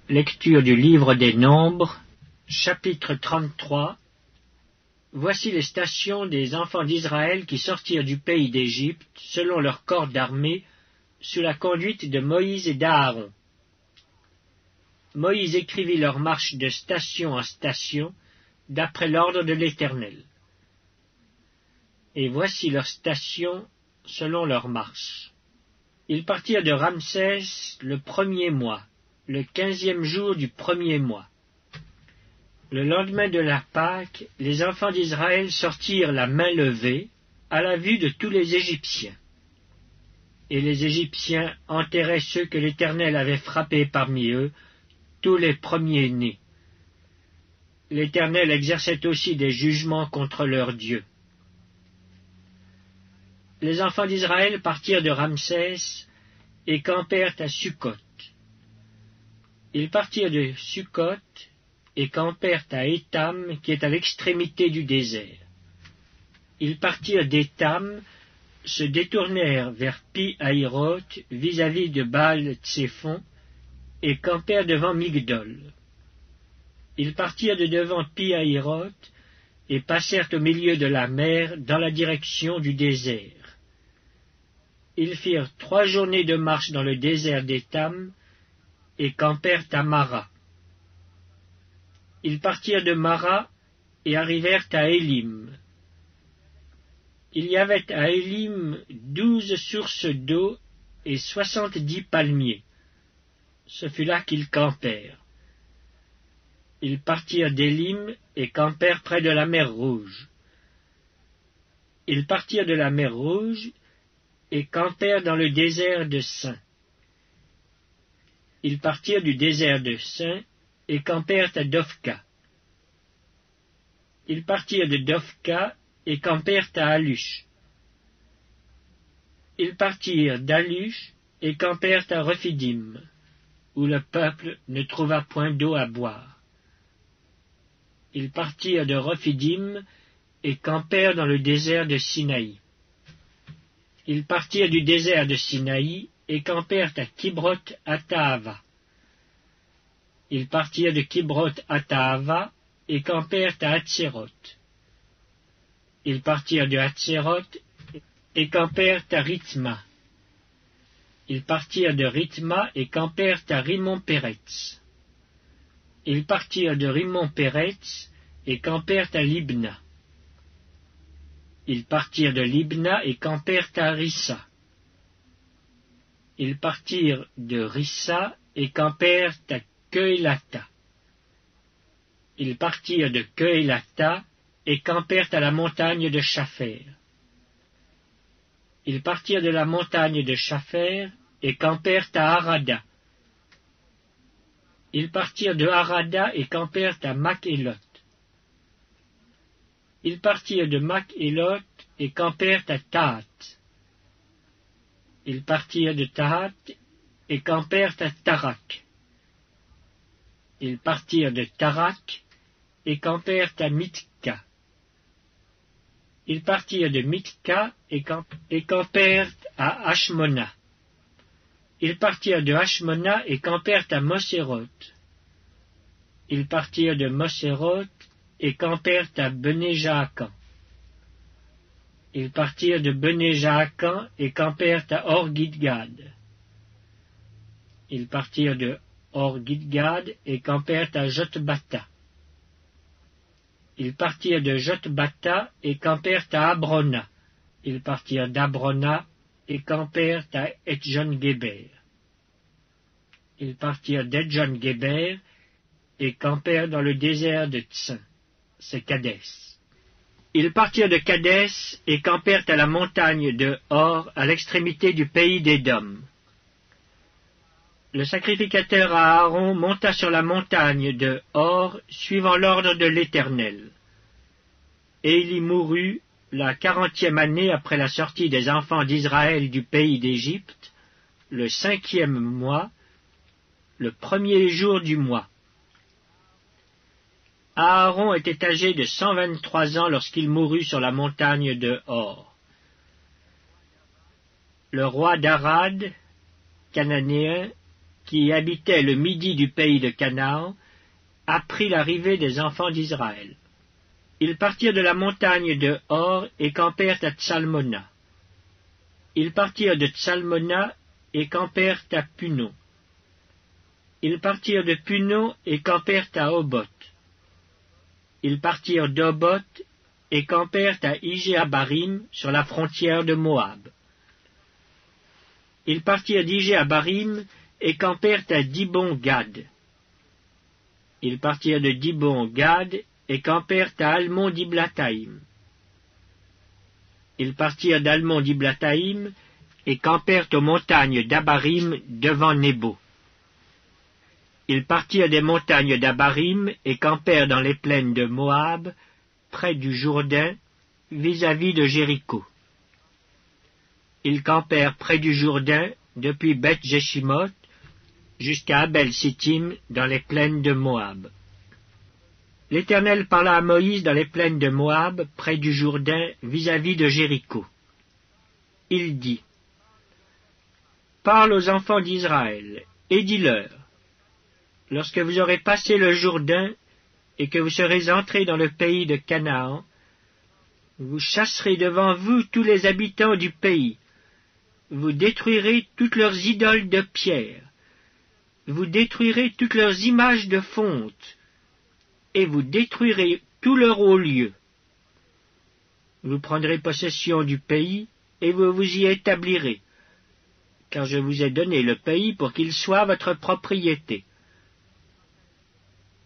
Lecture du livre des Nombres, chapitre 33. Voici les stations des enfants d'Israël qui sortirent du pays d'Égypte, selon leur corps d'armée, sous la conduite de Moïse et d'Aaron. Moïse écrivit leur marche de station en station, d'après l'ordre de l'Éternel. Et voici leurs stations selon leur marche. Ils partirent de Ramsès le 1er mois, le 15e jour du 1er mois. Le lendemain de la Pâque, les enfants d'Israël sortirent la main levée, à la vue de tous les Égyptiens. Et les Égyptiens enterraient ceux que l'Éternel avait frappés parmi eux, tous les premiers-nés. L'Éternel exerçait aussi des jugements contre leurs dieux. Les enfants d'Israël partirent de Ramsès et campèrent à Sukkot. Ils partirent de Sukkot et campèrent à Étam, qui est à l'extrémité du désert. Ils partirent d'Étam, se détournèrent vers Pi-Hahiroth, vis-à-vis de Baal-Tséphon, et campèrent devant Migdol. Ils partirent de devant Pi-Hahiroth, et passèrent au milieu de la mer, dans la direction du désert. Ils firent 3 journées de marche dans le désert d'Étam, et campèrent à Mara. Ils partirent de Mara, et arrivèrent à Élim. Il y avait à Élim 12 sources d'eau et 70 palmiers. Ce fut là qu'ils campèrent. Ils partirent d'Élim et campèrent près de la mer Rouge. Ils partirent de la mer Rouge et campèrent dans le désert de Sin. Ils partirent du désert de Sin et campèrent à Dofka. Ils partirent de Dofka et campèrent à Alush. Ils partirent d'Alush et campèrent à Rephidim, où le peuple ne trouva point d'eau à boire. Ils partirent de Rephidim et campèrent dans le désert de Sinaï. Ils partirent du désert de Sinaï et campèrent à Kibroth-Hattaava. Ils partirent de Kibroth-Hattaava et campèrent à Hatséroth. Ils partirent de Hatséroth et campèrent à Rithma. Ils partirent de Rithma et campèrent à Rimon-Péretz. Ils partirent de Rimon-Péretz et campèrent à Libna. Ils partirent de Libna et campèrent à Rissa. Ils partirent de Rissa et campèrent à Kehelata. Ils partirent de Kehelata et campèrent à la montagne de Shapher. Ils partirent de la montagne de Shapher et campèrent à Harada. Ils partirent de Harada et campèrent à Makhelot. Ils partirent de Makhelot et campèrent à Tahat. Ils partirent de Tahat et campèrent à Tarak. Ils partirent de Tarak et campèrent à Mitka. Ils partirent de Mitka et campèrent à Hashmona. Ils partirent de Hashmona et campèrent à Moséroth. Ils partirent de Moséroth et campèrent à Bené-Jaakan. Ils partirent de Bené-Jaakan et campèrent à Or-Gidgad. Ils partirent de Or-Gidgad et campèrent à Jotbata. Ils partirent de Jotbata et campèrent à Abrona. Ils partirent d'Abrona et campèrent à Etjon-Géber. Ils partirent d'Etjon-Géber et campèrent dans le désert de Tsin, c'est Kadès. Ils partirent de Kadès et campèrent à la montagne de Hor, à l'extrémité du pays d'Édom. Le sacrificateur Aaron monta sur la montagne de Hor, suivant l'ordre de l'Éternel. Et il y mourut la 40e année après la sortie des enfants d'Israël du pays d'Égypte, le 5e mois, le 1er jour du mois. Aaron était âgé de 123 ans lorsqu'il mourut sur la montagne de Hor. Le roi d'Arad, cananéen, qui habitait le midi du pays de Canaan, apprit l'arrivée des enfants d'Israël. Ils partirent de la montagne de Hor et campèrent à Tsalmona. Ils partirent de Tsalmona et campèrent à Punon. Ils partirent de Punon et campèrent à Oboth. Ils partirent d'Oboth et campèrent à Ijé-Abarim sur la frontière de Moab. Ils partirent d'Ijé-Abarim et campèrent à Dibon-Gad. Ils partirent de Dibon-Gad et campèrent à Almon-Diblathaïm. Ils partirent d'Almon-Diblathaïm et campèrent aux montagnes d'Abarim devant Nebo. Ils partirent des montagnes d'Abarim et campèrent dans les plaines de Moab, près du Jourdain, vis-à-vis de Jéricho. Ils campèrent près du Jourdain, depuis Beth-Jeshimoth, jusqu'à Abel-Sittim, dans les plaines de Moab. L'Éternel parla à Moïse dans les plaines de Moab, près du Jourdain, vis-à-vis de Jéricho. Il dit, « Parle aux enfants d'Israël, et dis-leur, lorsque vous aurez passé le Jourdain, et que vous serez entrés dans le pays de Canaan, vous chasserez devant vous tous les habitants du pays, vous détruirez toutes leurs idoles de pierre, vous détruirez toutes leurs images de fonte, et vous détruirez tous leurs hauts lieux. Vous prendrez possession du pays, et vous vous y établirez, car je vous ai donné le pays pour qu'il soit votre propriété.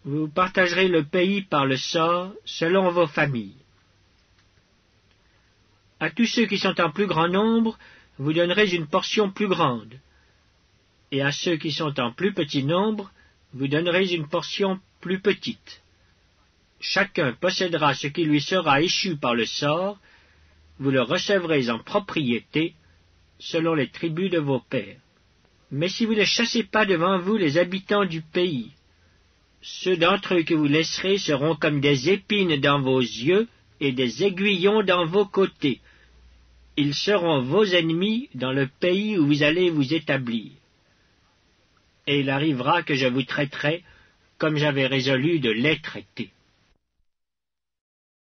Vous partagerez le pays par le sort, selon vos familles. À tous ceux qui sont en plus grand nombre, vous donnerez une portion plus grande, et à ceux qui sont en plus petit nombre, vous donnerez une portion plus petite. Chacun possédera ce qui lui sera échu par le sort, vous le recevrez en propriété, selon les tribus de vos pères. Mais si vous ne chassez pas devant vous les habitants du pays, ceux d'entre eux que vous laisserez seront comme des épines dans vos yeux et des aiguillons dans vos côtés. Ils seront vos ennemis dans le pays où vous allez vous établir. Et il arrivera que je vous traiterai comme j'avais résolu de les traiter.